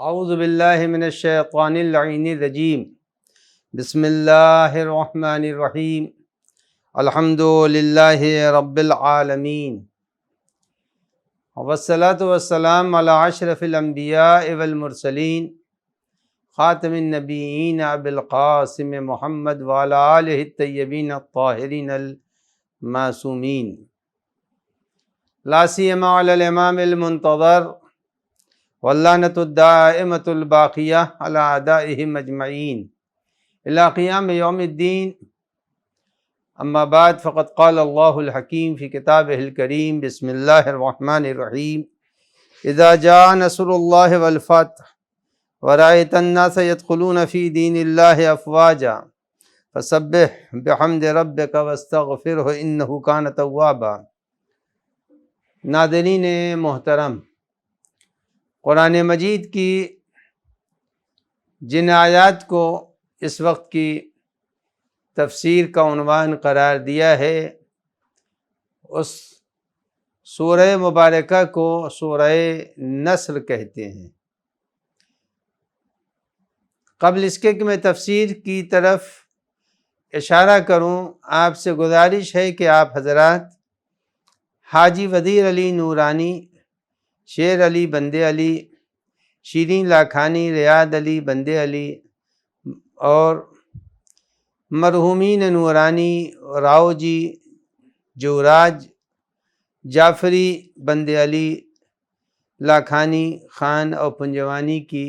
اعوذ باللہ من الشیطان اللعین الرجیم بسم اللہ الرحمن الرحیم الحمد للہ رب العالمین والصلاة والسلام علی اشرف الانبیاء والمرسلین خاتم النبیین ابی القاسم محمد وعلی آلہ الطیبین الطاہرین المعصومین لا سیما علی الامام المنتظر واللعنۃ الدائمۃ الباقیہ علی اعدائہم اجمعین الی قیام یوم الدین. اما بعد فقد قال اللہ الحکیم فی کتابہ الکریم بسم اللہ الرحمن الرحیم اذا جاء نصر اللہ والفتح ورأیت الناس يدخلون فی دین اللہ افواجا فسبح بحمد ربک واستغفرہ انہ کان توابا. ناظرین محترم، قرآن مجید کی جن آیات کو اس وقت کی تفسیر کا عنوان قرار دیا ہے اس سورہ مبارکہ کو سورہ نصر کہتے ہیں. قبل اس کے کہ میں تفسیر کی طرف اشارہ کروں، آپ سے گزارش ہے کہ آپ حضرات حاجی وزیر علی نورانی، شیر علی بندے علی، شیرین لاکھانی، ریاض علی بندے علی اور مرحومین نورانی، راؤ جی، جوراج، جعفری بندے علی، لاکھانی خان اور پنجوانی کی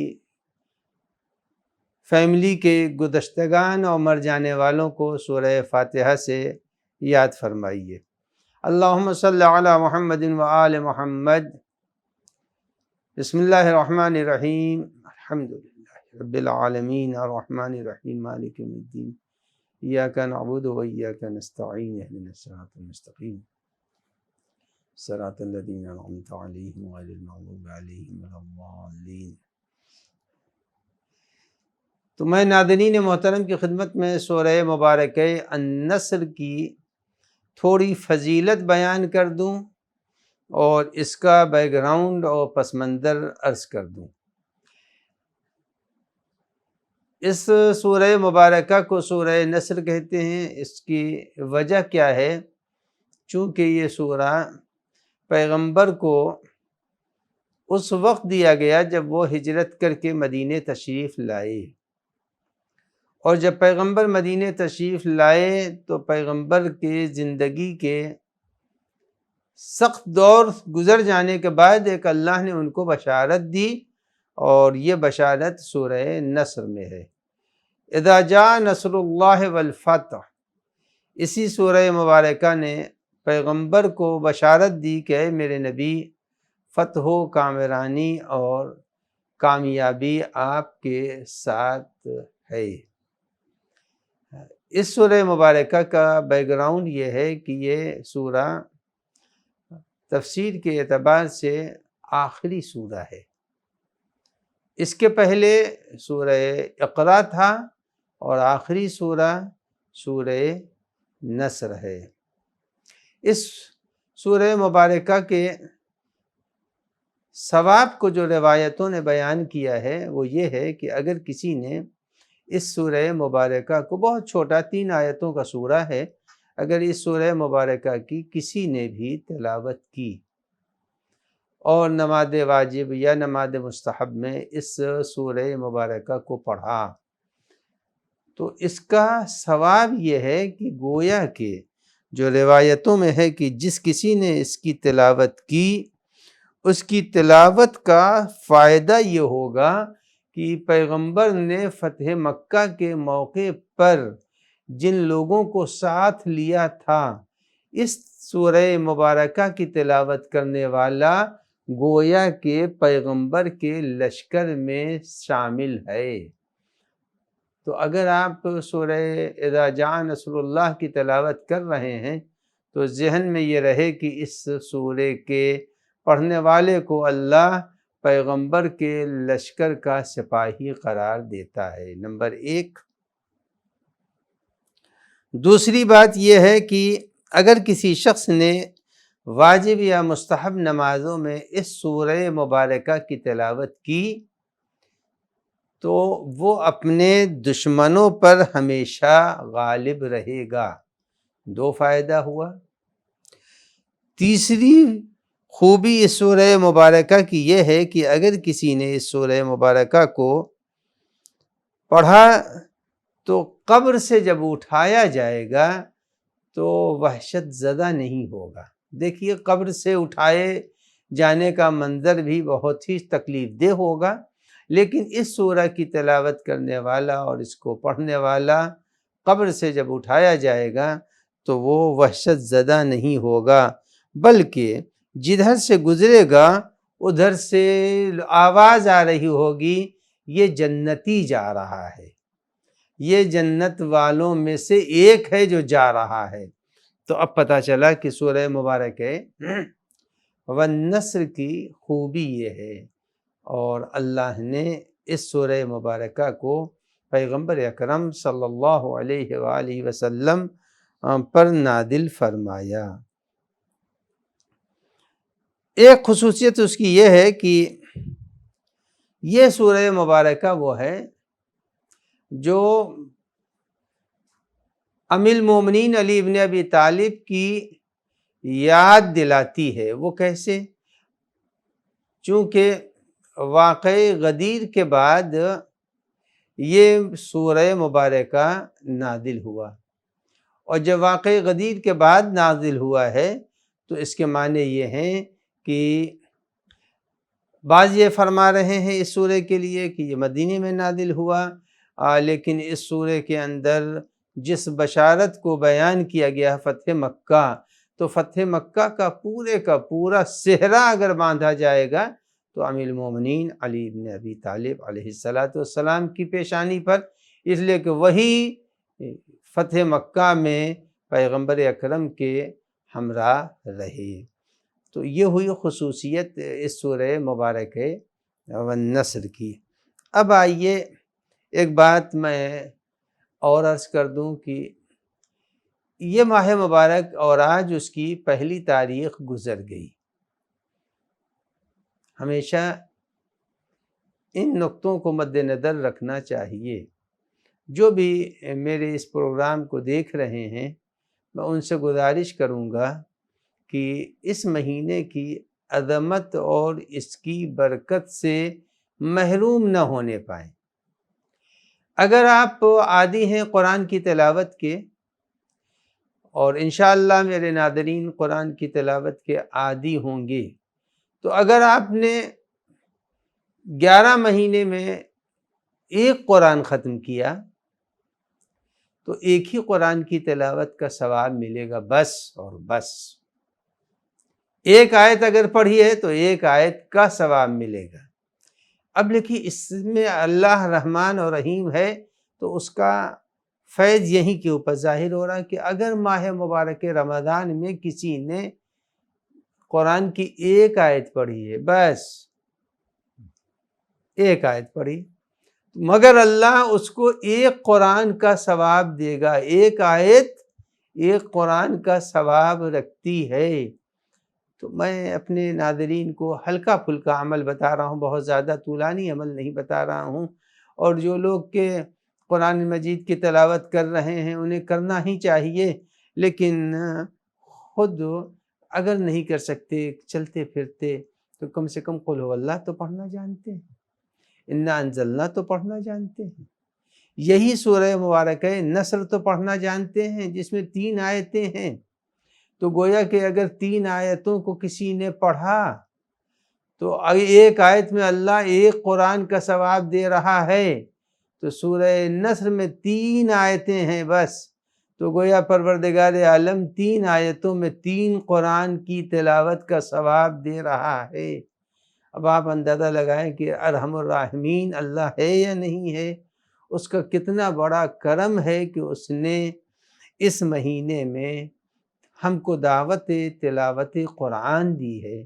فیملی کے گزشتگان اور مر جانے والوں کو سورہ فاتحہ سے یاد فرمائیے. اللہم صلی علی محمد و آل محمد. بسم اللہ الرحمن الرحیم الحمدللہ رب العالمین الرحمن الرحیم مالک یوم الدین ایاک نعبد و ایاک نستعین اہدنا الصراط المستقیم صراط الذین انعمت علیہم غیر المغضوب علیہم ولا الضالین. تو میں ناظرین محترم کی خدمت میں سورہ مبارکہ النصر کی تھوڑی فضیلت بیان کر دوں اور اس کا بیک گراؤنڈ اور پس منظر عرض کر دوں. اس سورہ مبارکہ کو سورہ نصر کہتے ہیں. اس کی وجہ کیا ہے؟ چونکہ یہ سورہ پیغمبر کو اس وقت دیا گیا جب وہ ہجرت کر کے مدینہ تشریف لائے، اور جب پیغمبر مدینہ تشریف لائے تو پیغمبر کے زندگی کے سخت دور گزر جانے کے بعد ایک اللہ نے ان کو بشارت دی، اور یہ بشارت سورہ نصر میں ہے. اذا جاء نصر اللہ والفتح، اسی سورہ مبارکہ نے پیغمبر کو بشارت دی کہ اے میرے نبی، فتح و کامرانی اور کامیابی آپ کے ساتھ ہے. اس سورہ مبارکہ کا بیک گراؤنڈ یہ ہے کہ یہ سورہ تفسیر کے اعتبار سے آخری سورہ ہے. اس کے پہلے سورہ اقرا تھا اور آخری سورہ سورہ نصر ہے. اس سورہ مبارکہ کے ثواب کو جو روایتوں نے بیان کیا ہے وہ یہ ہے کہ اگر کسی نے اس سورہ مبارکہ کو، بہت چھوٹا 3 آیتوں کا سورہ ہے، اگر اس سورہ مبارکہ کی کسی نے بھی تلاوت کی اور نماز واجب یا نماز مستحب میں اس سورہ مبارکہ کو پڑھا، تو اس کا ثواب یہ ہے کہ گویا کہ جو روایتوں میں ہے کہ جس کسی نے اس کی تلاوت کی، اس کی تلاوت کا فائدہ یہ ہوگا کہ پیغمبر نے فتح مکہ کے موقع پر جن لوگوں کو ساتھ لیا تھا، اس سورہ مبارکہ کی تلاوت کرنے والا گویا کہ پیغمبر کے لشکر میں شامل ہے. تو اگر آپ سورہ اذا جاء نصر اللہ کی تلاوت کر رہے ہیں تو ذہن میں یہ رہے کہ اس سورہ کے پڑھنے والے کو اللہ پیغمبر کے لشکر کا سپاہی قرار دیتا ہے. نمبر 1. دوسری بات یہ ہے کہ اگر کسی شخص نے واجب یا مستحب نمازوں میں اس سورہ مبارکہ کی تلاوت کی تو وہ اپنے دشمنوں پر ہمیشہ غالب رہے گا۔ 2 فائدہ ہوا۔ تیسری خوبی اس سورہ مبارکہ کی یہ ہے کہ اگر کسی نے اس سورہ مبارکہ کو پڑھا تو قبر سے جب اٹھایا جائے گا تو وحشت زدہ نہیں ہوگا۔ دیکھیے قبر سے اٹھائے جانے کا منظر بھی بہت ہی تکلیف دہ ہوگا، لیکن اس سورہ کی تلاوت کرنے والا اور اس کو پڑھنے والا قبر سے جب اٹھایا جائے گا تو وہ وحشت زدہ نہیں ہوگا، بلکہ جدھر سے گزرے گا ادھر سے آواز آ رہی ہوگی، یہ جنتی جا رہا ہے، یہ جنت والوں میں سے ایک ہے جو جا رہا ہے۔ تو اب پتہ چلا کہ سورہ مبارک والنصر کی خوبی یہ ہے، اور اللہ نے اس سورہ مبارکہ کو پیغمبر اکرم صلی اللہ علیہ وآلہ وسلم پر نازل فرمایا۔ ایک خصوصیت اس کی یہ ہے کہ یہ سورہ مبارکہ وہ ہے جو ام المومنین علی بن ابی طالب کی یاد دلاتی ہے۔ وہ کیسے؟ چونکہ واقعہ غدیر کے بعد یہ سورہ مبارکہ نازل ہوا، اور جب واقعہ غدیر کے بعد نازل ہوا ہے تو اس کے معنی یہ ہیں کہ بعض یہ فرما رہے ہیں اس سورہ کے لیے کہ یہ مدینے میں نازل ہوا، لیکن اس سورہ کے اندر جس بشارت کو بیان کیا گیا فتح مکہ، تو فتح مکہ کا پورا صحرا اگر باندھا جائے گا تو امیر المومنین علی بن ابی طالب علیہ السلام کی پیشانی پر، اس لیے کہ وہی فتح مکہ میں پیغمبر اکرم کے ہمراہ رہے۔ تو یہ ہوئی خصوصیت اس سورہ مبارک والنصر کی۔ اب آئیے ایک بات میں اور عرض کر دوں کہ یہ ماہ مبارک اور آج اس کی پہلی تاریخ گزر گئی۔ ہمیشہ ان نقطوں کو مد نظر رکھنا چاہیے۔ جو بھی میرے اس پروگرام کو دیکھ رہے ہیں میں ان سے گزارش کروں گا کہ اس مہینے کی عظمت اور اس کی برکت سے محروم نہ ہونے پائیں۔ اگر آپ عادی ہیں قرآن کی تلاوت کے، اور انشاءاللہ میرے ناظرین قرآن کی تلاوت کے عادی ہوں گے، تو اگر آپ نے 11 مہینے میں ایک قرآن ختم کیا تو ایک ہی قرآن کی تلاوت کا ثواب ملے گا، بس اور بس۔ ایک آیت اگر پڑھی ہے تو ایک آیت کا ثواب ملے گا۔ اب لیکن اس میں اللہ رحمان اور رحیم ہے تو اس کا فیض یہیں کے اوپر ظاہر ہو رہا ہے کہ اگر ماہ مبارک رمضان میں کسی نے قرآن کی ایک آیت پڑھی ہے، بس ایک آیت پڑھی، مگر اللہ اس کو ایک قرآن کا ثواب دے گا۔ ایک آیت ایک قرآن کا ثواب رکھتی ہے۔ تو میں اپنے ناظرین کو ہلکا پھلکا عمل بتا رہا ہوں، بہت زیادہ طولانی عمل نہیں بتا رہا ہوں، اور جو لوگ کہ قرآن مجید کی تلاوت کر رہے ہیں انہیں کرنا ہی چاہیے، لیکن خود اگر نہیں کر سکتے چلتے پھرتے تو کم سے کم قل هو اللہ تو پڑھنا جانتے ہیں، انا انزلنا تو پڑھنا جانتے ہیں، یہی سورہ مبارک نصر تو پڑھنا جانتے ہیں جس میں 3 آیتیں ہیں۔ تو گویا کہ اگر 3 آیتوں کو کسی نے پڑھا تو ایک آیت میں اللہ ایک قرآن کا ثواب دے رہا ہے، تو سورہ نصر میں 3 آیتیں ہیں بس، تو گویا پروردگار عالم 3 آیتوں میں 3 قرآن کی تلاوت کا ثواب دے رہا ہے۔ اب آپ اندازہ لگائیں کہ ارحم الراحمین اللہ ہے یا نہیں ہے، اس کا کتنا بڑا کرم ہے کہ اس نے اس مہینے میں ہم کو دعوت تلاوت قرآن دی ہے۔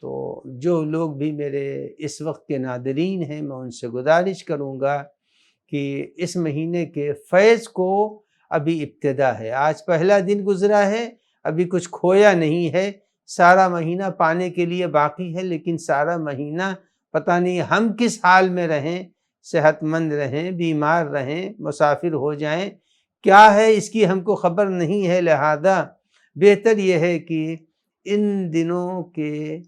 تو جو لوگ بھی میرے اس وقت کے ناظرین ہیں میں ان سے گزارش کروں گا کہ اس مہینے کے فیض کو ابھی ابتدا ہے، آج پہلا دن گزرا ہے، ابھی کچھ کھویا نہیں ہے، سارا مہینہ پانے کے لیے باقی ہے، لیکن سارا مہینہ پتہ نہیں ہم کس حال میں رہیں، صحت مند رہیں، بیمار رہیں، مسافر ہو جائیں، کیا ہے اس کی ہم کو خبر نہیں ہے، لہذا بہتر یہ ہے کہ ان دنوں کے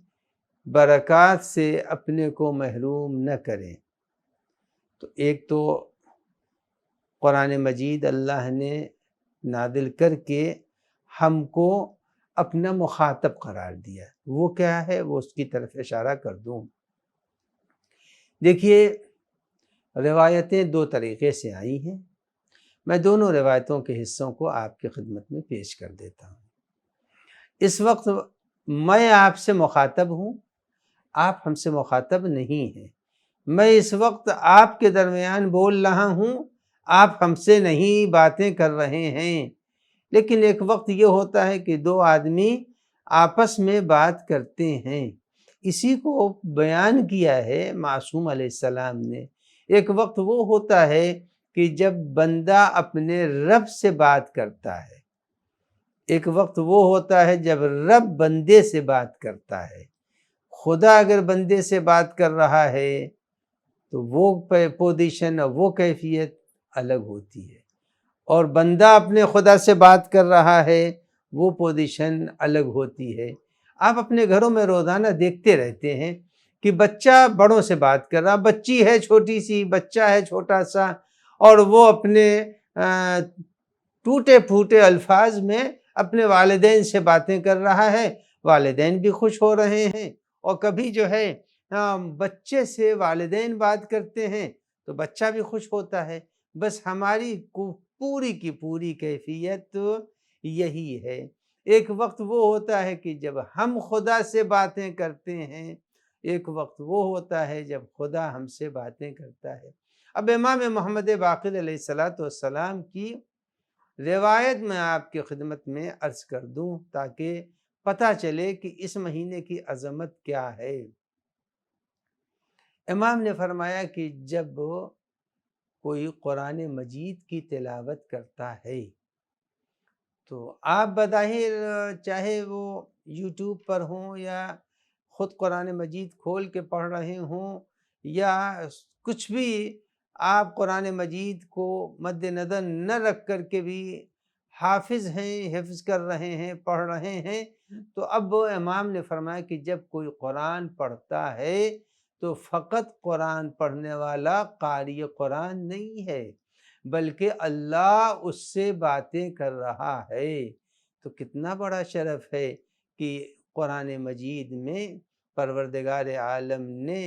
برکات سے اپنے کو محروم نہ کریں۔ تو ایک تو قرآن مجید اللہ نے نازل کر کے ہم کو اپنا مخاطب قرار دیا، وہ کیا ہے وہ اس کی طرف اشارہ کر دوں۔ دیکھیے، روایتیں دو طریقے سے آئی ہیں، میں دونوں روایتوں کے حصوں کو آپ کی خدمت میں پیش کر دیتا ہوں۔ اس وقت میں آپ سے مخاطب ہوں، آپ ہم سے مخاطب نہیں ہیں۔ میں اس وقت آپ کے درمیان بول رہا ہوں، آپ ہم سے نہیں باتیں کر رہے ہیں، لیکن ایک وقت یہ ہوتا ہے کہ دو آدمی آپس میں بات کرتے ہیں، اسی کو بیان کیا ہے معصوم علیہ السلام نے۔ ایک وقت وہ ہوتا ہے کہ جب بندہ اپنے رب سے بات کرتا ہے، ایک وقت وہ ہوتا ہے جب رب بندے سے بات کرتا ہے۔ خدا اگر بندے سے بات کر رہا ہے تو وہ پوزیشن اور وہ کیفیت الگ ہوتی ہے، اور بندہ اپنے خدا سے بات کر رہا ہے وہ پوزیشن الگ ہوتی ہے۔ آپ اپنے گھروں میں روزانہ دیکھتے رہتے ہیں کہ بچہ بڑوں سے بات کر رہا، بچی ہے چھوٹی سی، بچہ ہے چھوٹا سا، اور وہ اپنے ٹوٹے پھوٹے الفاظ میں اپنے والدین سے باتیں کر رہا ہے، والدین بھی خوش ہو رہے ہیں۔ اور کبھی جو ہے بچے سے والدین بات کرتے ہیں تو بچہ بھی خوش ہوتا ہے۔ بس ہماری پوری کی پوری کیفیت یہی ہے۔ ایک وقت وہ ہوتا ہے کہ جب ہم خدا سے باتیں کرتے ہیں، ایک وقت وہ ہوتا ہے جب خدا ہم سے باتیں کرتا ہے۔ اب امام محمد باقر علیہ السلام کی روایت میں آپ کی خدمت میں عرض کر دوں تاکہ پتہ چلے کہ اس مہینے کی عظمت کیا ہے۔ امام نے فرمایا کہ جب کوئی قرآن مجید کی تلاوت کرتا ہے تو آپ بظاہر چاہے وہ یوٹیوب پر ہوں یا خود قرآن مجید کھول کے پڑھ رہے ہوں یا کچھ بھی، آپ قرآن مجید کو مد نظر نہ رکھ کر کے بھی حافظ ہیں، حفظ کر رہے ہیں، پڑھ رہے ہیں، تو اب امام نے فرمایا کہ جب کوئی قرآن پڑھتا ہے تو فقط قرآن پڑھنے والا قاری قرآن نہیں ہے، بلکہ اللہ اس سے باتیں کر رہا ہے۔ تو کتنا بڑا شرف ہے کہ قرآن مجید میں پروردگار عالم نے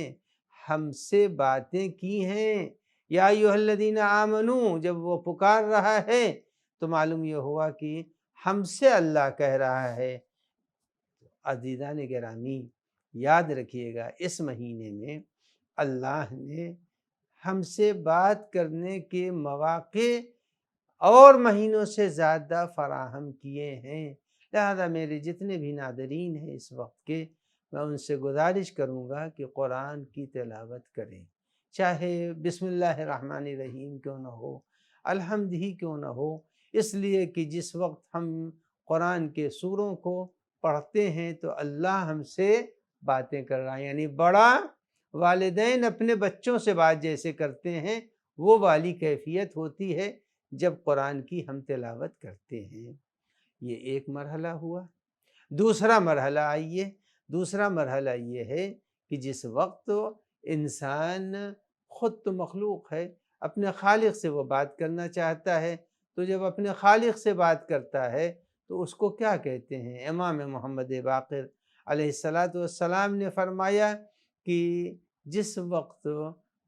ہم سے باتیں کی ہیں۔ یا ایھا الذین آمنو جب وہ پکار رہا ہے تو معلوم یہ ہوا کہ ہم سے اللہ کہہ رہا ہے۔ عزیزان گرامی، یاد رکھیے گا اس مہینے میں اللہ نے ہم سے بات کرنے کے مواقع اور مہینوں سے زیادہ فراہم کیے ہیں، لہذا میرے جتنے بھی ناظرین ہیں اس وقت کے، میں ان سے گزارش کروں گا کہ قرآن کی تلاوت کریں، چاہے بسم اللہ الرحمن الرحیم کیوں نہ ہو، الحمد ہی کیوں نہ ہو، اس لیے کہ جس وقت ہم قرآن کے سوروں کو پڑھتے ہیں تو اللہ ہم سے باتیں کر رہا ہے، یعنی بڑا والدین اپنے بچوں سے بات جیسے کرتے ہیں وہ والی کیفیت ہوتی ہے جب قرآن کی ہم تلاوت کرتے ہیں۔ یہ ایک مرحلہ ہوا۔ دوسرا مرحلہ یہ ہے کہ جس وقت انسان خود تو مخلوق ہے، اپنے خالق سے وہ بات کرنا چاہتا ہے، تو جب اپنے خالق سے بات کرتا ہے تو اس کو کیا کہتے ہیں؟ امام محمد باقر علیہ السلام نے فرمایا کہ جس وقت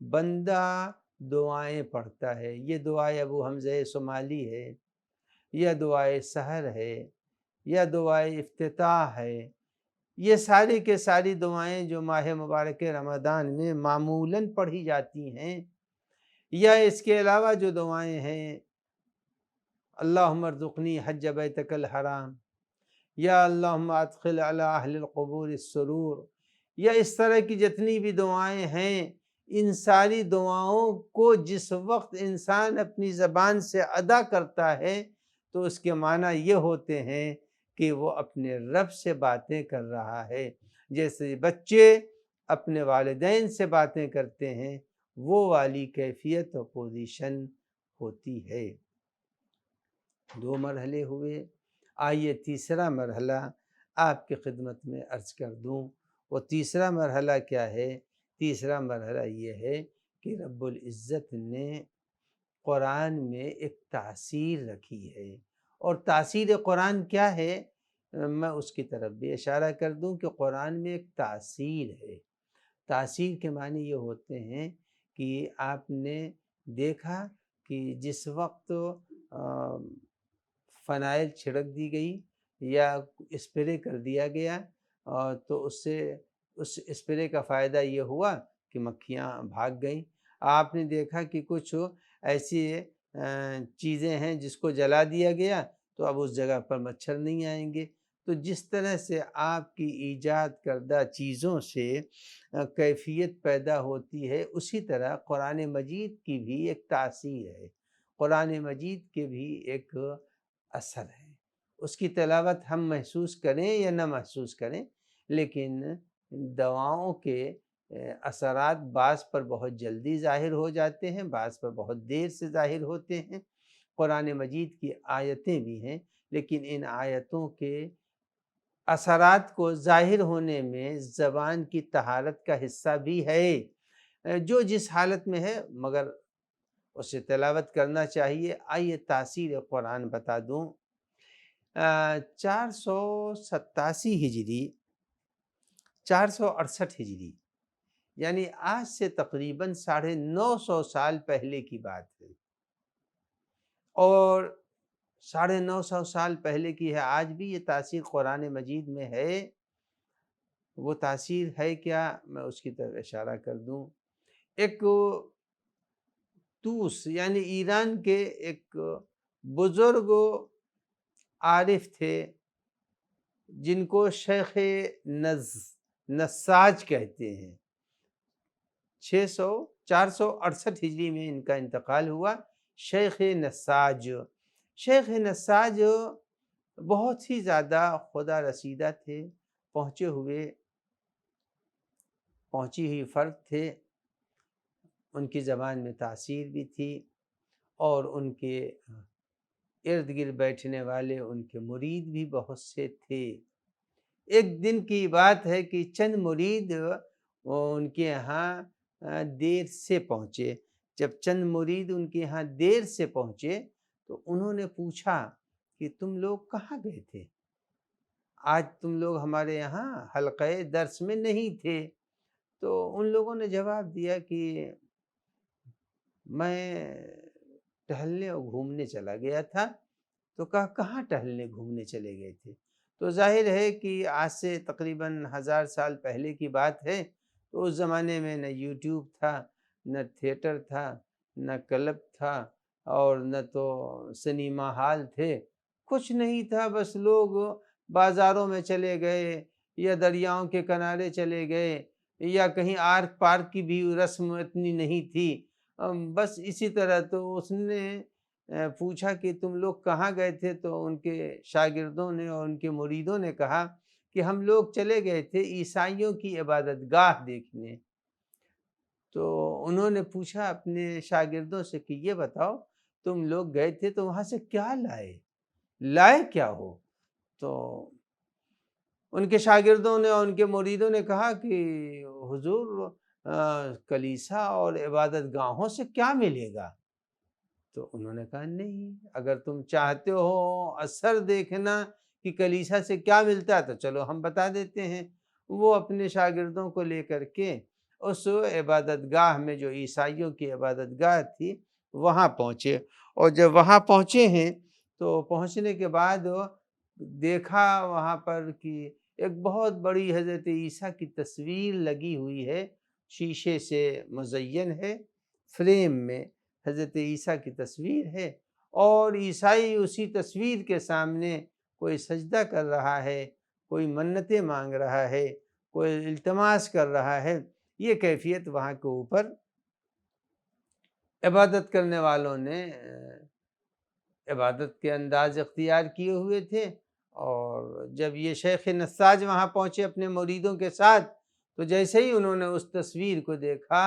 بندہ دعائیں پڑھتا ہے، یہ دعائے ابو حمزہ صومالی ہے، یا دعائے سحر ہے، یا دعائے افتتاح ہے، یہ ساری کے ساری دعائیں جو ماہ مبارک رمضان میں معمولاً پڑھی جاتی ہیں، یا اس کے علاوہ جو دعائیں ہیں اللہم ارزقنی حج بیتک الحرام، یا اللہم ادخل علی اہل القبور السرور، یا اس طرح کی جتنی بھی دعائیں ہیں، ان ساری دعاؤں کو جس وقت انسان اپنی زبان سے ادا کرتا ہے تو اس کے معنی یہ ہوتے ہیں کہ وہ اپنے رب سے باتیں کر رہا ہے۔ جیسے بچے اپنے والدین سے باتیں کرتے ہیں، وہ والی کیفیت اور پوزیشن ہوتی ہے۔ 2 مرحلے ہوئے، آئیے تیسرا مرحلہ آپ کی خدمت میں عرض کر دوں۔ وہ تیسرا مرحلہ کیا ہے؟ تیسرا مرحلہ یہ ہے کہ رب العزت نے قرآن میں ایک تاثیر رکھی ہے، اور تاثیر قرآن کیا ہے؟ میں اس کی طرف بھی اشارہ کر دوں کہ قرآن میں ایک تاثیر ہے۔ تاثیر کے معنی یہ ہوتے ہیں کہ آپ نے دیکھا کہ جس وقت فنائل چھڑک دی گئی یا اسپرے کر دیا گیا تو اس سے اس اسپرے کا فائدہ یہ ہوا کہ مکھیاں بھاگ گئیں۔ آپ نے دیکھا کہ کچھ ایسی چیزیں ہیں جس کو جلا دیا گیا تو اب اس جگہ پر مچھر نہیں آئیں گے۔ تو جس طرح سے آپ کی ایجاد کردہ چیزوں سے کیفیت پیدا ہوتی ہے، اسی طرح قرآن مجید کی بھی ایک تاثیر ہے، قرآن مجید کے بھی ایک اثر ہے۔ اس کی تلاوت ہم محسوس کریں یا نہ محسوس کریں، لیکن دواؤں کے اثرات بعض پر بہت جلدی ظاہر ہو جاتے ہیں، بعض پر بہت دیر سے ظاہر ہوتے ہیں۔ قرآن مجید کی آیتیں بھی ہیں، لیکن ان آیتوں کے اثرات کو ظاہر ہونے میں زبان کی طہارت کا حصہ بھی ہے، جو جس حالت میں ہے، مگر اسے تلاوت کرنا چاہیے۔ آئیے تاثیر قرآن بتا دوں۔ 487 ہجری 468 ہجری یعنی آج سے تقریباً 950 سال پہلے کی بات ہے، اور 950 سال پہلے کی ہے۔ آج بھی یہ تاثیر قرآن مجید میں ہے۔ وہ تاثیر ہے کیا؟ میں اس کی طرف اشارہ کر دوں۔ ایک توس یعنی ایران کے ایک بزرگ عارف تھے جن کو شیخ نساج کہتے ہیں۔ 468 ہجری میں ان کا انتقال ہوا۔ شیخ نساج بہت ہی زیادہ خدا رسیدہ تھے، پہنچی ہوئی فرد تھے۔ ان کی زبان میں تاثیر بھی تھی، اور ان کے ارد گرد بیٹھنے والے ان کے مرید بھی بہت سے تھے۔ ایک دن کی بات ہے کہ چند مرید ان کے یہاں دیر سے پہنچے۔ جب چند مرید ان کے یہاں دیر سے پہنچے تو انہوں نے پوچھا کہ تم لوگ کہاں گئے تھے؟ آج تم لوگ ہمارے یہاں حلقہ درس میں نہیں تھے۔ تو ان لوگوں نے جواب دیا کہ میں ٹہلنے اور گھومنے چلا گیا تھا۔ تو کہا کہاں ٹہلنے گھومنے چلے گئے تھے؟ تو ظاہر ہے کہ آج سے تقریباً 1000 سال پہلے کی بات ہے۔ تو اس زمانے میں نہ یوٹیوب تھا، نہ تھیٹر تھا، نہ کلب تھا، اور نہ تو سنیما ہال تھے، کچھ نہیں تھا۔ بس لوگ بازاروں میں چلے گئے، یا دریاؤں کے کنارے چلے گئے، یا کہیں آرک پارک کی بھی رسم اتنی نہیں تھی۔ بس اسی طرح تو اس نے پوچھا کہ تم لوگ کہاں گئے تھے؟ تو ان کے شاگردوں نے اور ان کے مریدوں نے کہا کہ ہم لوگ چلے گئے تھے عیسائیوں کی عبادت گاہ دیکھنے۔ تو انہوں نے پوچھا اپنے شاگردوں سے کہ یہ بتاؤ تم لوگ گئے تھے تو وہاں سے کیا لائے کیا ہو؟ تو ان کے شاگردوں نے اور ان کے مریدوں نے کہا کہ حضور کلیسا اور عبادت گاہوں سے کیا ملے گا؟ تو انہوں نے کہا نہیں، اگر تم چاہتے ہو اثر دیکھنا کہ کلیسا سے کیا ملتا ہے تو چلو ہم بتا دیتے ہیں۔ وہ اپنے شاگردوں کو لے کر کے اس عبادت گاہ میں، جو عیسائیوں کی عبادت گاہ تھی، وہاں پہنچے۔ اور جب وہاں پہنچے ہیں تو پہنچنے کے بعد دیکھا وہاں پر کہ ایک بہت بڑی حضرت عیسیٰ کی تصویر لگی ہوئی ہے، شیشے سے مزین ہے، فریم میں حضرت عیسیٰ کی تصویر ہے، اور عیسائی اسی تصویر کے سامنے کوئی سجدہ کر رہا ہے، کوئی منتیں مانگ رہا ہے، کوئی التماس کر رہا ہے۔ یہ کیفیت وہاں کے اوپر عبادت کرنے والوں نے عبادت کے انداز اختیار کیے ہوئے تھے۔ اور جب یہ شیخ نساج وہاں پہنچے اپنے مریدوں کے ساتھ، تو جیسے ہی انہوں نے اس تصویر کو دیکھا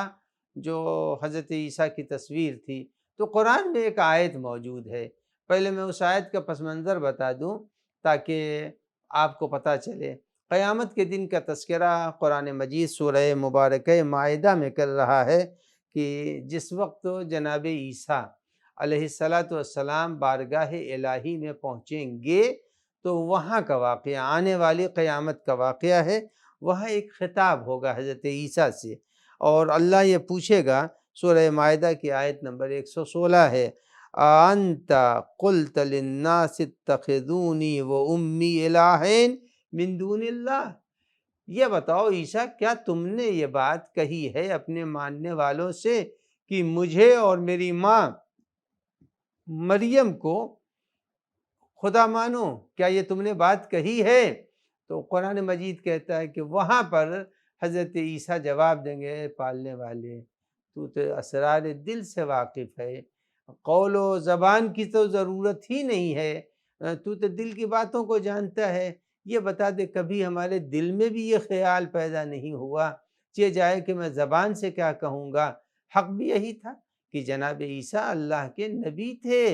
جو حضرت عیسیٰ کی تصویر تھی، تو قرآن میں ایک آیت موجود ہے۔ پہلے میں اس آیت کا پس منظر بتا دوں تاکہ آپ کو پتہ چلے۔ قیامت کے دن کا تذکرہ قرآن مجید سورہ مبارکہ مائدہ میں کر رہا ہے کہ جس وقت جناب عیسیٰ علیہ السلام بارگاہ الہی میں پہنچیں گے تو وہاں کا واقعہ، آنے والی قیامت کا واقعہ ہے، وہاں ایک خطاب ہوگا حضرت عیسیٰ سے، اور اللہ یہ پوچھے گا، سورہ مائدہ کی آیت نمبر 116 ہے، انت قلت للناس اتخذونی و امی الہین من دون اللہ۔ یہ بتاؤ عیسیٰ، کیا تم نے یہ بات کہی ہے اپنے ماننے والوں سے کہ مجھے اور میری ماں مریم کو خدا مانو؟ کیا یہ تم نے بات کہی ہے؟ تو قرآن مجید کہتا ہے کہ وہاں پر حضرت عیسیٰ جواب دیں گے، پالنے والے تو اسرار دل سے واقف ہے، قول و زبان کی تو ضرورت ہی نہیں ہے، تو دل کی باتوں کو جانتا ہے۔ یہ بتا دے کبھی ہمارے دل میں بھی یہ خیال پیدا نہیں ہوا چہ جائے کہ میں زبان سے کیا کہوں گا۔ حق بھی یہی تھا کہ جناب عیسیٰ اللہ کے نبی تھے،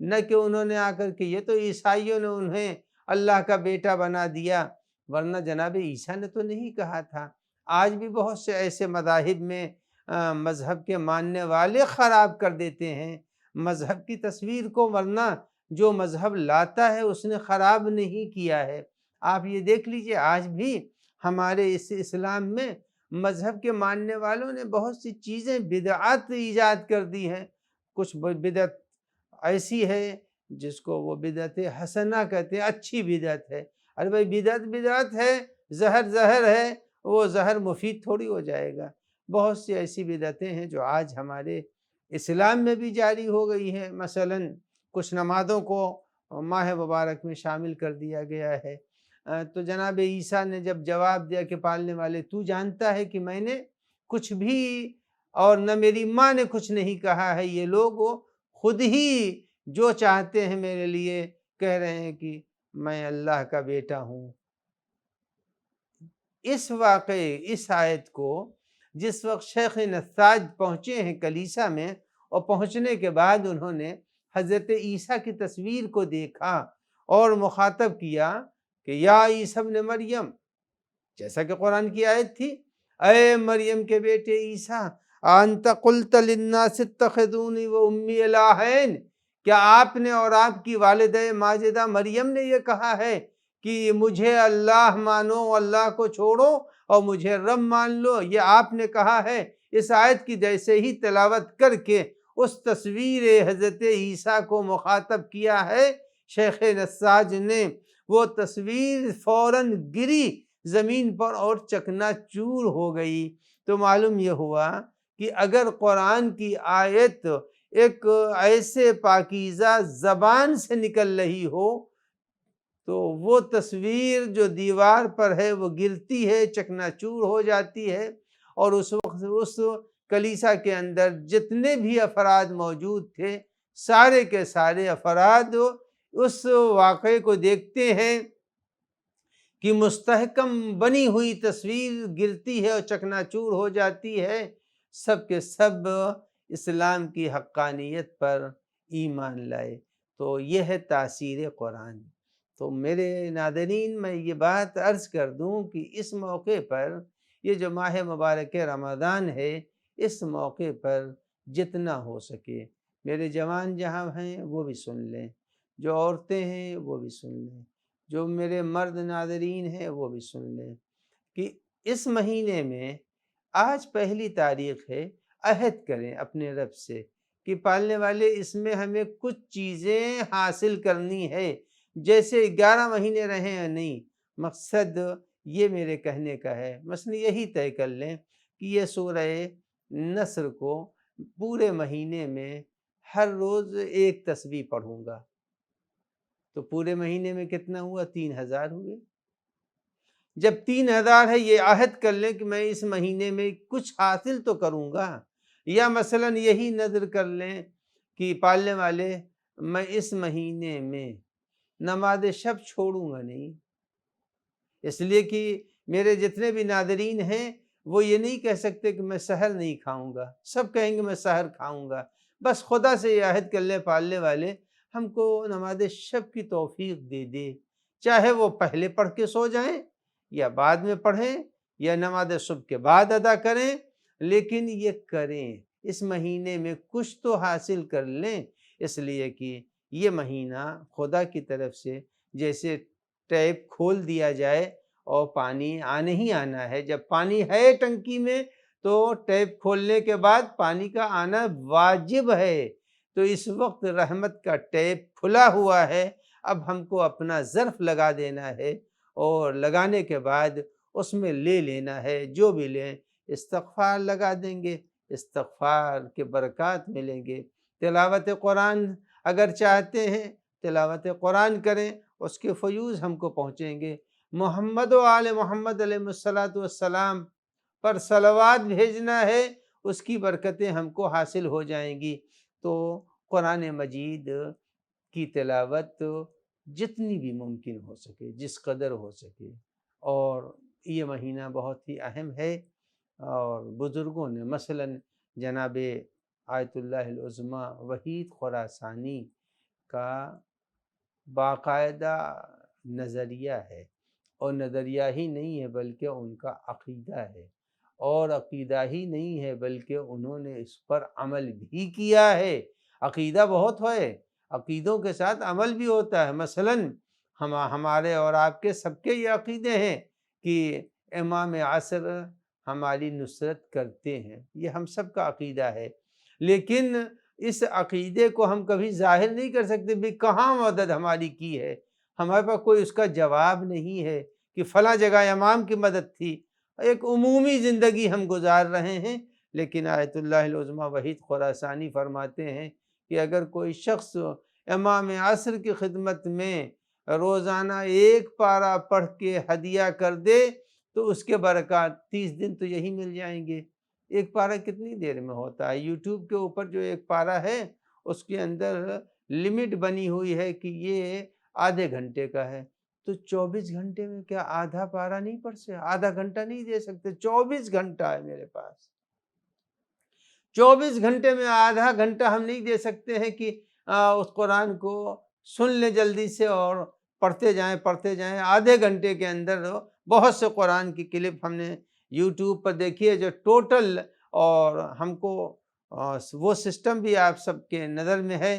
نہ کہ انہوں نے آ کر کے، یہ تو عیسائیوں نے انہیں اللہ کا بیٹا بنا دیا، ورنہ جناب عیسیٰ نے تو نہیں کہا تھا۔ آج بھی بہت سے ایسے مذاہب میں مذہب کے ماننے والے خراب کر دیتے ہیں مذہب کی تصویر کو، ورنہ جو مذہب لاتا ہے اس نے خراب نہیں کیا ہے۔ آپ یہ دیکھ لیجئے، آج بھی ہمارے اس اسلام میں مذہب کے ماننے والوں نے بہت سی چیزیں بدعات ایجاد کر دی ہیں۔ کچھ بدعت ایسی ہے جس کو وہ بدعت حسنہ کہتے ہیں، اچھی بدعت ہے۔ ارے بھائی، بدعت ہے، زہر ہے، وہ زہر مفید تھوڑی ہو جائے گا۔ بہت سی ایسی بدعتیں ہیں جو آج ہمارے اسلام میں بھی جاری ہو گئی ہیں۔ مثلا کچھ نمازوں کو ماہ مبارک میں شامل کر دیا گیا ہے۔ تو جناب عیسیٰ نے جب جواب دیا کہ پالنے والے، تو جانتا ہے کہ میں نے کچھ بھی، اور نہ میری ماں نے کچھ نہیں کہا ہے، یہ لوگ خود ہی جو چاہتے ہیں میرے لیے کہہ رہے ہیں کہ میں اللہ کا بیٹا ہوں۔ اس واقعے، اس آیت کو جس وقت شیخ نساج پہنچے ہیں کلیسا میں، اور پہنچنے کے بعد انہوں نے حضرت عیسیٰ کی تصویر کو دیکھا اور مخاطب کیا کہ یا عیسیٰ ابن مریم، جیسا کہ قرآن کی آیت تھی، اے مریم کے بیٹے عیسیٰ، انت قلت للناس اتخذونی و امی الہین، کیا آپ نے اور آپ کی والدہ ماجدہ مریم نے یہ کہا ہے کہ مجھے اللہ مانو، اللہ کو چھوڑو اور مجھے رب مان لو؟ یہ آپ نے کہا ہے۔ اس آیت کی جیسے ہی تلاوت کر کے اس تصویر حضرت عیسیٰ کو مخاطب کیا ہے شیخ نساج نے، وہ تصویر فوراً گری زمین پر اور چکنا چور ہو گئی۔ تو معلوم یہ ہوا کہ اگر قرآن کی آیت ایک ایسے پاکیزہ زبان سے نکل رہی ہو تو وہ تصویر جو دیوار پر ہے وہ گرتی ہے، چکنا چور ہو جاتی ہے، اور اس وقت اس کلیسا کے اندر جتنے بھی افراد موجود تھے، سارے کے سارے افراد اس واقعے کو دیکھتے ہیں کہ مستحکم بنی ہوئی تصویر گرتی ہے اور چکنا چور ہو جاتی ہے، سب کے سب اسلام کی حقانیت پر ایمان لائے۔ تو یہ ہے تاثیر قرآن۔ تو میرے ناظرین، میں یہ بات عرض کر دوں کہ اس موقع پر، یہ جو ماہ مبارک رمضان ہے، اس موقع پر جتنا ہو سکے میرے جوان جہاں ہیں وہ بھی سن لیں، جو عورتیں ہیں وہ بھی سن لیں، جو میرے مرد ناظرین ہیں وہ بھی سن لیں کہ اس مہینے میں، آج پہلی تاریخ ہے، عہد کریں اپنے رب سے کہ پالنے والے اس میں ہمیں کچھ چیزیں حاصل کرنی ہے، جیسے 11 مہینے رہیں یا نہیں۔ مقصد یہ میرے کہنے کا ہے، مثلا یہی طے کر لیں کہ یہ سورہ نصر کو پورے مہینے میں ہر روز ایک تسبیح پڑھوں گا، تو پورے مہینے میں کتنا ہوا؟ 3000 ہوئے۔ جب 3000 ہے، یہ عہد کر لیں کہ میں اس مہینے میں کچھ حاصل تو کروں گا، یا مثلا یہی نذر کر لیں کہ پالنے والے، میں اس مہینے میں نماز شب چھوڑوں گا نہیں، اس لیے کہ میرے جتنے بھی ناظرین ہیں وہ یہ نہیں کہہ سکتے کہ میں سحر نہیں کھاؤں گا، سب کہیں گے میں سحر کھاؤں گا۔ بس خدا سے یہ عہد کرنے پالنے والے ہم کو نماز شب کی توفیق دے دے، چاہے وہ پہلے پڑھ کے سو جائیں یا بعد میں پڑھیں یا نماز صبح کے بعد ادا کریں، لیکن یہ کریں، اس مہینے میں کچھ تو حاصل کر لیں، اس لیے کہ یہ مہینہ خدا کی طرف سے جیسے ٹیپ کھول دیا جائے اور پانی آنے ہی آنا ہے۔ جب پانی ہے ٹنکی میں تو ٹیپ کھولنے کے بعد پانی کا آنا واجب ہے، تو اس وقت رحمت کا ٹیپ کھلا ہوا ہے، اب ہم کو اپنا ظرف لگا دینا ہے اور لگانے کے بعد اس میں لے لینا ہے، جو بھی لیں استغفار لگا دیں گے، استغفار کے برکات ملیں گے۔ تلاوت قرآن اگر چاہتے ہیں تلاوت قرآن کریں، اس کے فیوز ہم کو پہنچیں گے۔ محمد و آل محمد علیہ السلام پر صلوات بھیجنا ہے، اس کی برکتیں ہم کو حاصل ہو جائیں گی۔ تو قرآن مجید کی تلاوت جتنی بھی ممکن ہو سکے، جس قدر ہو سکے، اور یہ مہینہ بہت ہی اہم ہے، اور بزرگوں نے مثلاً جناب آیت اللہ العظمیٰ وحید خراسانی کا باقاعدہ نظریہ ہے، اور نظریہ ہی نہیں ہے بلکہ ان کا عقیدہ ہے، اور عقیدہ ہی نہیں ہے بلکہ انہوں نے اس پر عمل بھی کیا ہے۔ عقیدہ بہت ہے، عقیدوں کے ساتھ عمل بھی ہوتا ہے۔ مثلاً ہمارے اور آپ کے سب کے یہ عقیدے ہیں کہ امام عصر ہماری نصرت کرتے ہیں، یہ ہم سب کا عقیدہ ہے، لیکن اس عقیدے کو ہم کبھی ظاہر نہیں کر سکتے بھی کہاں مدد ہماری کی ہے، ہمارے پاس کوئی اس کا جواب نہیں ہے کہ فلاں جگہ امام کی مدد تھی۔ ایک عمومی زندگی ہم گزار رہے ہیں، لیکن آیت اللہ العظمیٰ وحید خراسانی فرماتے ہیں کہ اگر کوئی شخص امام عصر کی خدمت میں روزانہ ایک پارہ پڑھ کے ہدیہ کر دے تو اس کے برکات 30 دن تو یہی مل جائیں گے۔ ایک پارہ کتنی دیر میں ہوتا ہے؟ یوٹیوب کے اوپر جو ایک پارہ ہے اس کے اندر لمٹ بنی ہوئی ہے کہ یہ آدھے گھنٹے کا ہے، تو 24 گھنٹے میں کیا آدھا پارہ نہیں پڑھ سکتے؟ آدھا گھنٹہ نہیں دے سکتے؟ 24 گھنٹہ ہے میرے پاس، 24 گھنٹے میں آدھا گھنٹہ ہم نہیں دے سکتے ہیں کہ اس قرآن کو سن لیں جلدی سے اور پڑھتے جائیں۔ آدھے گھنٹے کے اندر بہت سے قرآن کی کلپ ہم نے یوٹیوب پر دیکھی ہے جو ٹوٹل، اور ہم کو وہ سسٹم بھی آپ سب کے نظر میں ہے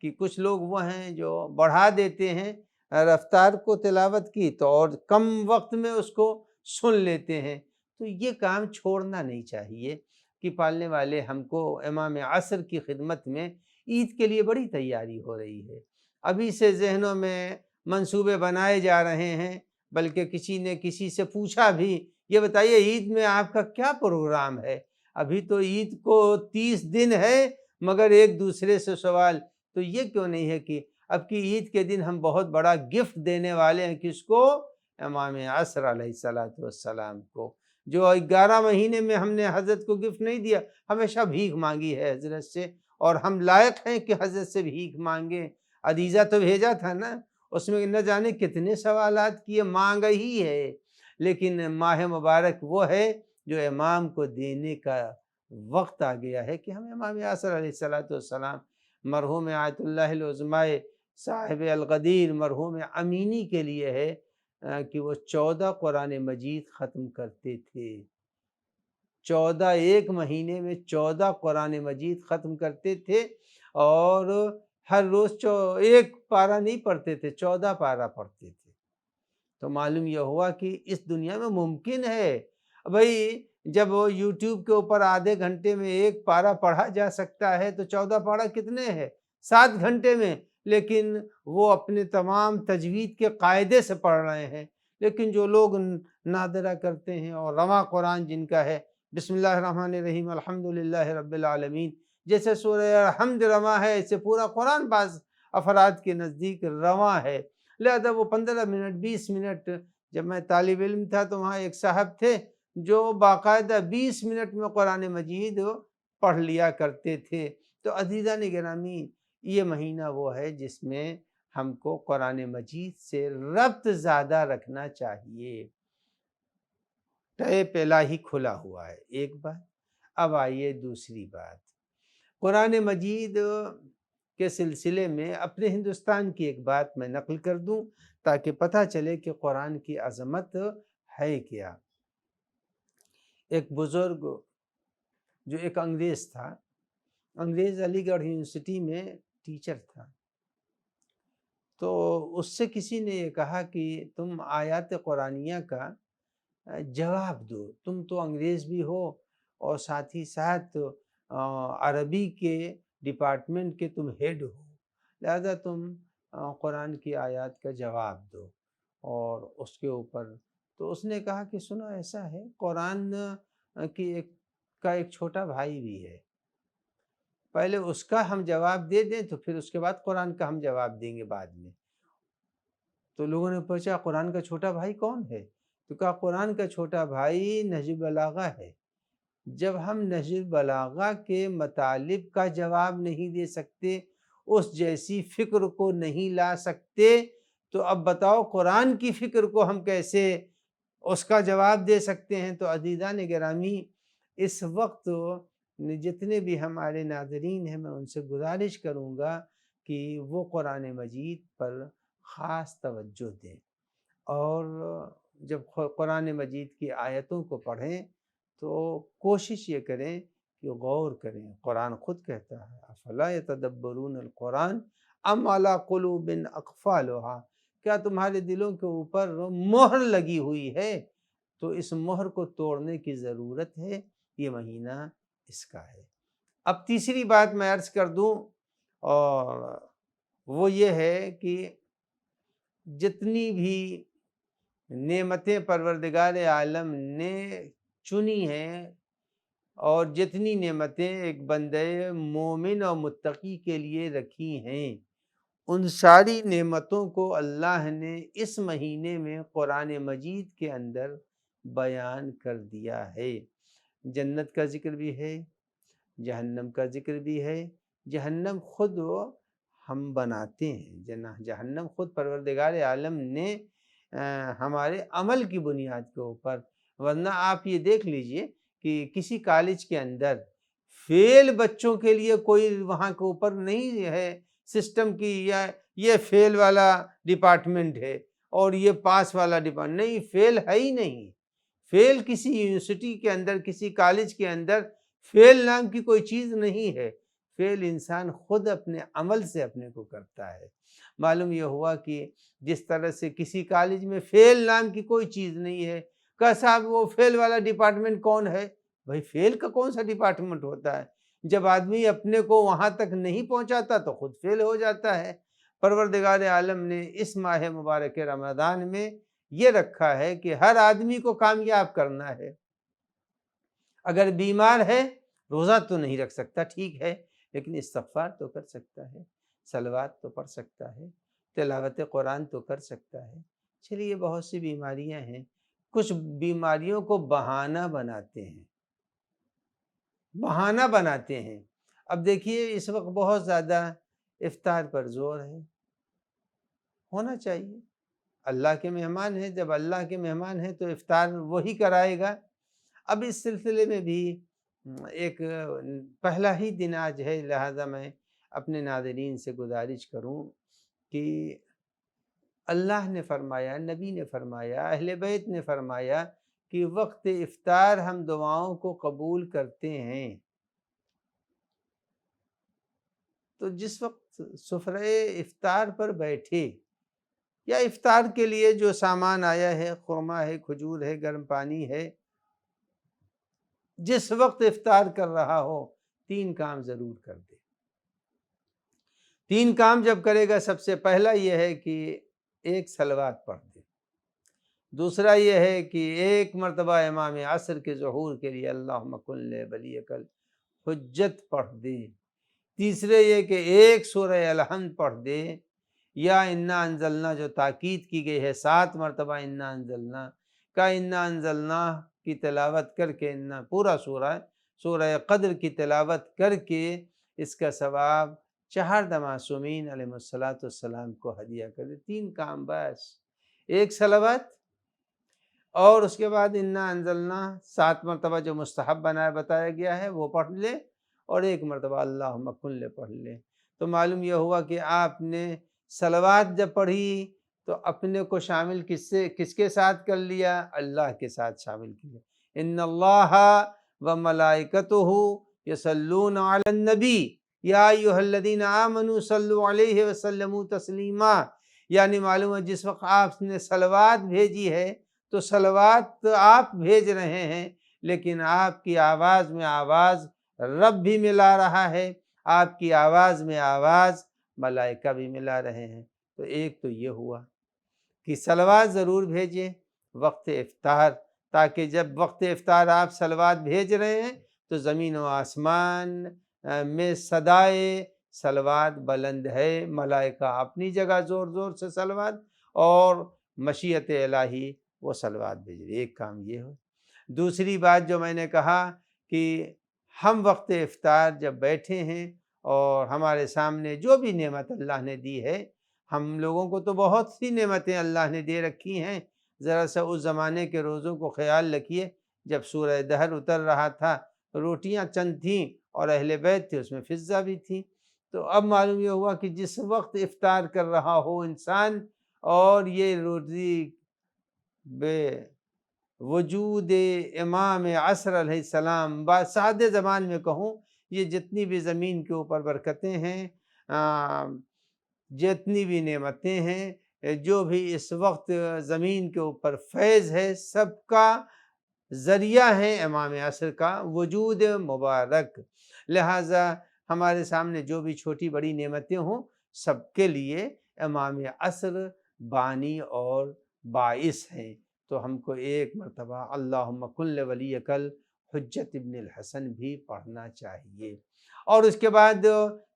کہ کچھ لوگ وہ ہیں جو بڑھا دیتے ہیں رفتار کو تلاوت کی، تو اور کم وقت میں اس کو سن لیتے ہیں۔ تو یہ کام چھوڑنا نہیں چاہیے کہ پالنے والے ہم کو امام عصر کی خدمت میں عید کے لیے بڑی تیاری ہو رہی ہے، ابھی سے ذہنوں میں منصوبے بنائے جا رہے ہیں، بلکہ کسی نے کسی سے پوچھا بھی یہ بتائیے عید میں آپ کا کیا پروگرام ہے؟ ابھی تو عید کو 30 دن ہے، مگر ایک دوسرے سے سوال تو یہ کیوں نہیں ہے کہ اب کی عید کے دن ہم بہت بڑا گفٹ دینے والے ہیں، کس کو؟ امام عصر علیہ السلام کو، جو 11 مہینے میں ہم نے حضرت کو گفٹ نہیں دیا، ہمیشہ بھیک مانگی ہے حضرت سے، اور ہم لائق ہیں کہ حضرت سے بھیک مانگیں۔ عدیزہ تو بھیجا تھا نا، اس میں نہ جانے کتنے سوالات کیے، مانگ ہی ہے، لیکن ماہ مبارک وہ ہے جو امام کو دینے کا وقت آ گیا ہے کہ ہم امام عصر علیہ السلام مرحوم آیت اللہ العظمیٰ صاحب القدیر مرحوم امینی کے لیے ہے کہ وہ 14 قرآن مجید ختم کرتے تھے، 14 ایک مہینے میں 14 قرآن مجید ختم کرتے تھے، اور ہر روز ایک پارہ نہیں پڑھتے تھے، 14 پارہ پڑھتے تھے۔ تو معلوم یہ ہوا کہ اس دنیا میں ممکن ہے بھائی، جب یوٹیوب کے اوپر آدھے گھنٹے میں ایک پارہ پڑھا جا سکتا ہے تو 14 پارہ کتنے ہیں؟ 7 گھنٹے میں، لیکن وہ اپنے تمام تجوید کے قاعدے سے پڑھ رہے ہیں۔ لیکن جو لوگ نادرہ کرتے ہیں اور رواں قرآن جن کا ہے، بسم اللہ الرحمن الرحیم الحمدللہ رب العالمین، جیسے سورہ الحمد رواں ہے، ایسے پورا قرآن بعض افراد کے نزدیک رواں ہے، لہذا وہ 15 منٹ 20 منٹ، جب میں طالب علم تھا تو وہاں ایک صاحب تھے جو باقاعدہ 20 منٹ میں قرآن مجید پڑھ لیا کرتے تھے۔ تو عزیزان گرامی، یہ مہینہ وہ ہے جس میں ہم کو قرآن مجید سے ربط زیادہ رکھنا چاہیے۔ ٹے پہلا ہی کھلا ہوا ہے، ایک بات۔ اب آئیے دوسری بات، قرآن مجید کے سلسلے میں اپنے ہندوستان کی ایک بات میں نقل کر دوں تاکہ پتہ چلے کہ قرآن کی عظمت ہے کیا۔ ایک بزرگ جو ایک انگریز تھا، انگریز علی گڑھ یونیورسٹی میں ٹیچر تھا، تو اس سے کسی نے یہ کہا کہ تم آیات قرآنیہ کا جواب دو، تم تو انگریز بھی ہو اور ساتھ ہی ساتھ عربی کے ڈپارٹمنٹ کے تم ہیڈ ہو، لہذا تم قرآن کی آیات کا جواب دو۔ اور اس کے اوپر تو اس نے کہا کہ سنو، ایسا ہے قرآن کی کا ایک چھوٹا بھائی بھی ہے، پہلے اس کا ہم جواب دے دیں تو پھر اس کے بعد قرآن کا ہم جواب دیں گے بعد میں۔ تو لوگوں نے پوچھا قرآن کا چھوٹا بھائی کون ہے؟ تو کہا قرآن کا چھوٹا بھائی نہج البلاغہ ہے۔ جب ہم نہج البلاغہ کے مطالب کا جواب نہیں دے سکتے، اس جیسی فکر کو نہیں لا سکتے، تو اب بتاؤ قرآن کی فکر کو ہم کیسے اس کا جواب دے سکتے ہیں؟ تو عزیزان گرامی، اس وقت جتنے بھی ہمارے ناظرین ہیں، میں ان سے گزارش کروں گا کہ وہ قرآن مجید پر خاص توجہ دیں، اور جب قرآن مجید کی آیتوں کو پڑھیں تو کوشش یہ کریں کہ غور کریں۔ قرآن خود کہتا ہے افلا یتدبرون القرآن ام علی قلوب اقفالها، کیا تمہارے دلوں کے اوپر مہر لگی ہوئی ہے؟ تو اس مہر کو توڑنے کی ضرورت ہے، یہ مہینہ اس کا ہے۔ اب تیسری بات میں عرض کر دوں، اور وہ یہ ہے کہ جتنی بھی نعمتیں پروردگار عالم نے چنی ہیں اور جتنی نعمتیں ایک بندے مومن اور متقی کے لیے رکھی ہیں، ان ساری نعمتوں کو اللہ نے اس مہینے میں قرآن مجید کے اندر بیان کر دیا ہے۔ جنت کا ذکر بھی ہے، جہنم کا ذکر بھی ہے۔ جہنم خود ہم بناتے ہیں، جہنم خود پروردگار عالم نے ہمارے عمل کی بنیاد کے اوپر، ورنہ آپ یہ دیکھ لیجئے کہ کسی کالج کے اندر فیل بچوں کے لیے کوئی وہاں کے اوپر نہیں ہے سسٹم کی، یا یہ فیل والا ڈپارٹمنٹ ہے اور یہ پاس والا ڈپارٹمنٹ نہیں، فیل ہے ہی نہیں۔ فیل کسی یونیورسٹی کے اندر، کسی کالج کے اندر فیل نام کی کوئی چیز نہیں ہے۔ فیل انسان خود اپنے عمل سے اپنے کو کرتا ہے۔ معلوم یہ ہوا کہ جس طرح سے کسی کالج میں فیل نام کی کوئی چیز نہیں ہے، کہ صاحب وہ فیل والا ڈپارٹمنٹ کون ہے؟ بھائی فیل کا کون سا ڈپارٹمنٹ ہوتا ہے؟ جب آدمی اپنے کو وہاں تک نہیں پہنچاتا تو خود فیل ہو جاتا ہے۔ پروردگار عالم نے اس ماہ مبارک رمضان میں یہ رکھا ہے کہ ہر آدمی کو کامیاب کرنا ہے۔ اگر بیمار ہے، روزہ تو نہیں رکھ سکتا، ٹھیک ہے، لیکن استغفار تو کر سکتا ہے، صلوات تو پڑھ سکتا ہے، تلاوت قرآن تو کر سکتا ہے۔ چلیے بہت سی بیماریاں ہیں، کچھ بیماریوں کو بہانہ بناتے ہیں، بہانہ بناتے ہیں۔ اب دیکھیے اس وقت بہت زیادہ افطار پر زور ہے، ہونا چاہیے، اللہ کے مہمان ہیں، جب اللہ کے مہمان ہیں تو افطار وہی کرائے گا۔ اب اس سلسلے میں بھی ایک پہلا ہی دن آج ہے، لہذا میں اپنے ناظرین سے گزارش کروں کہ اللہ نے فرمایا، نبی نے فرمایا، اہل بیت نے فرمایا کہ وقت افطار ہم دعاؤں کو قبول کرتے ہیں۔ تو جس وقت سفرے افطار پر بیٹھے، یا افطار کے لیے جو سامان آیا ہے، خرما ہے، کھجور ہے، گرم پانی ہے، جس وقت افطار کر رہا ہو، 3 کام ضرور کر دے۔ 3 کام جب کرے گا، سب سے پہلا یہ ہے کہ ایک صلوات پڑھ دے، دوسرا یہ ہے کہ ایک مرتبہ امام عصر کے ظہور کے لیے اللہم کن لی ولیک الحجت پڑھ دے، تیسرے یہ کہ ایک سورہ الحمد پڑھ دے، یا انا انزلنا جو تاکید کی گئی ہے 7 مرتبہ انا انزلنا کا، انا انزلنا کی تلاوت کر کے، پورا سورہ قدر کی تلاوت کر کے اس کا ثواب 4 معصومین علیہ الصلوۃ والسلام کو ہدیہ کر دے۔ 3 کام بس، ایک صلوات، اور اس کے بعد انا انزلنا 7 مرتبہ جو مستحب بتایا گیا ہے وہ پڑھ لے، اور 1 مرتبہ اللہم کن لے پڑھ لے۔ تو معلوم یہ ہوا کہ آپ نے صلوات جب پڑھی تو اپنے کو شامل کس کے ساتھ کر لیا؟ اللہ کے ساتھ شامل کیا۔ ان اللہ و ملائکتہ یصلون علی النبی یا ایھا الذین آمنوا صلوا علیہ وسلموا تسلیما، یعنی معلوم ہے جس وقت آپ نے صلوات بھیجی ہے تو صلوات تو آپ بھیج رہے ہیں، لیکن آپ کی آواز میں آواز رب بھی ملا رہا ہے، آپ کی آواز میں آواز ملائکہ بھی ملا رہے ہیں۔ تو ایک تو یہ ہوا کہ صلوات ضرور بھیجیں وقت افطار، تاکہ جب وقت افطار آپ صلوات بھیج رہے ہیں تو زمین و آسمان میں صدائے صلوات بلند ہے، ملائکہ اپنی جگہ زور زور سے صلوات، اور مشیت الہی وہ صلوات بھیج رہی۔ ایک کام یہ ہو۔ دوسری بات جو میں نے کہا کہ ہم وقت افطار جب بیٹھے ہیں اور ہمارے سامنے جو بھی نعمت اللہ نے دی ہے، ہم لوگوں کو تو بہت سی نعمتیں اللہ نے دے رکھی ہیں، ذرا سا اس زمانے کے روزوں کو خیال رکھیے، جب سورہ دہر اتر رہا تھا روٹیاں چند تھیں اور اہل بیت تھے، اس میں فضہ بھی تھی۔ تو اب معلوم یہ ہوا کہ جس وقت افطار کر رہا ہو انسان اور یہ روزی بے وجود امام عصر علیہ السلام، سادے زبان میں کہوں، یہ جتنی بھی زمین کے اوپر برکتیں ہیں، جتنی بھی نعمتیں ہیں، جو بھی اس وقت زمین کے اوپر فیض ہے، سب کا ذریعہ ہے امام عصر کا وجود مبارک۔ لہٰذا ہمارے سامنے جو بھی چھوٹی بڑی نعمتیں ہوں، سب کے لیے امام عصر بانی اور باعث ہیں۔ تو ہم کو 1 مرتبہ اللہم کن لولیک الحجت ابن الحسن بھی پڑھنا چاہیے۔ اور اس کے بعد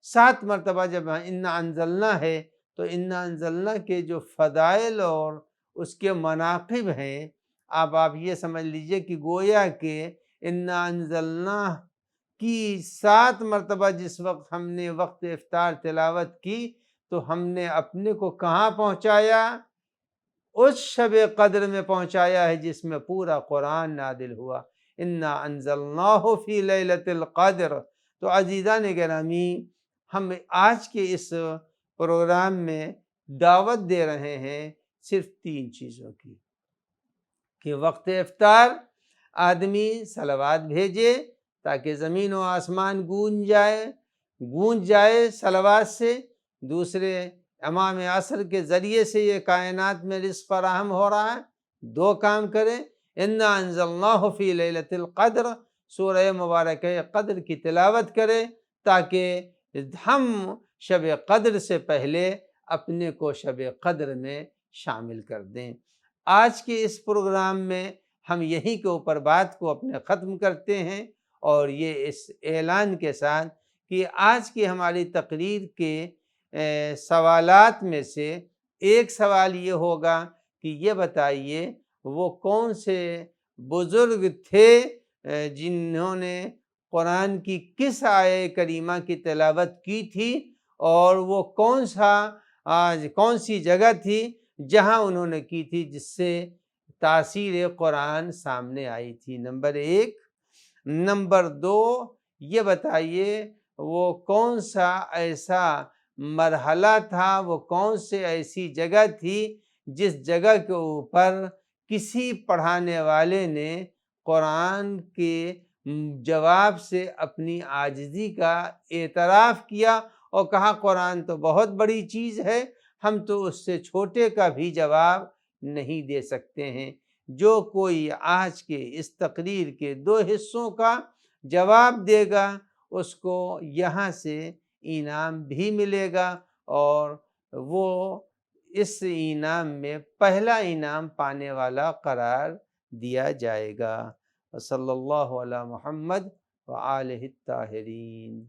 7 مرتبہ جب انا انزلنا ہے تو انا انزلنا کے جو فضائل اور اس کے مناقب ہیں، آپ یہ سمجھ لیجئے کہ گویا کہ انا انزلنا کی 7 مرتبہ جس وقت ہم نے وقت افطار تلاوت کی تو ہم نے اپنے کو کہاں پہنچایا؟ اس شب قدر میں پہنچایا ہے جس میں پورا قرآن نازل ہوا۔ انا انزلناہ فی لیلۃ القدر۔ تو عزیزان گرامی، ہم آج کے اس پروگرام میں دعوت دے رہے ہیں صرف 3 چیزوں کی، کہ وقت افطار آدمی صلوات بھیجے تاکہ زمین و آسمان گونج جائے صلوات سے۔ دوسرے، امام عصر کے ذریعے سے یہ کائنات میں رزق فراہم ہو رہا ہے، 2 کام کریں۔ انا انزلناہ فی لیلۃ القدر، سورہ مبارکہ قدر کی تلاوت کریں تاکہ ہم شب قدر سے پہلے اپنے کو شب قدر میں شامل کر دیں۔ آج کے اس پروگرام میں ہم یہیں کے اوپر بات کو اپنے ختم کرتے ہیں، اور یہ اس اعلان کے ساتھ کہ آج کی ہماری تقریر کے سوالات میں سے ایک سوال یہ ہوگا کہ یہ بتائیے وہ کون سے بزرگ تھے جنہوں نے قرآن کی کس آیہ کریمہ کی تلاوت کی تھی، اور وہ کون سی جگہ تھی جہاں انہوں نے کی تھی جس سے تاثیر قرآن سامنے آئی تھی؟ نمبر 1۔ نمبر 2، یہ بتائیے وہ کون سا ایسا مرحلہ تھا، وہ کون سے ایسی جگہ تھی جس جگہ کے اوپر کسی پڑھانے والے نے قرآن کے جواب سے اپنی عاجزی کا اعتراف کیا اور کہا قرآن تو بہت بڑی چیز ہے، ہم تو اس سے چھوٹے کا بھی جواب نہیں دے سکتے ہیں۔ جو کوئی آج کے اس تقریر کے 2 حصوں کا جواب دے گا اس کو یہاں سے انعام بھی ملے گا، اور وہ اس انعام میں پہلا انعام پانے والا قرار دیا جائے گا۔ صلی اللہ علی محمد وآلہ الطاہرین۔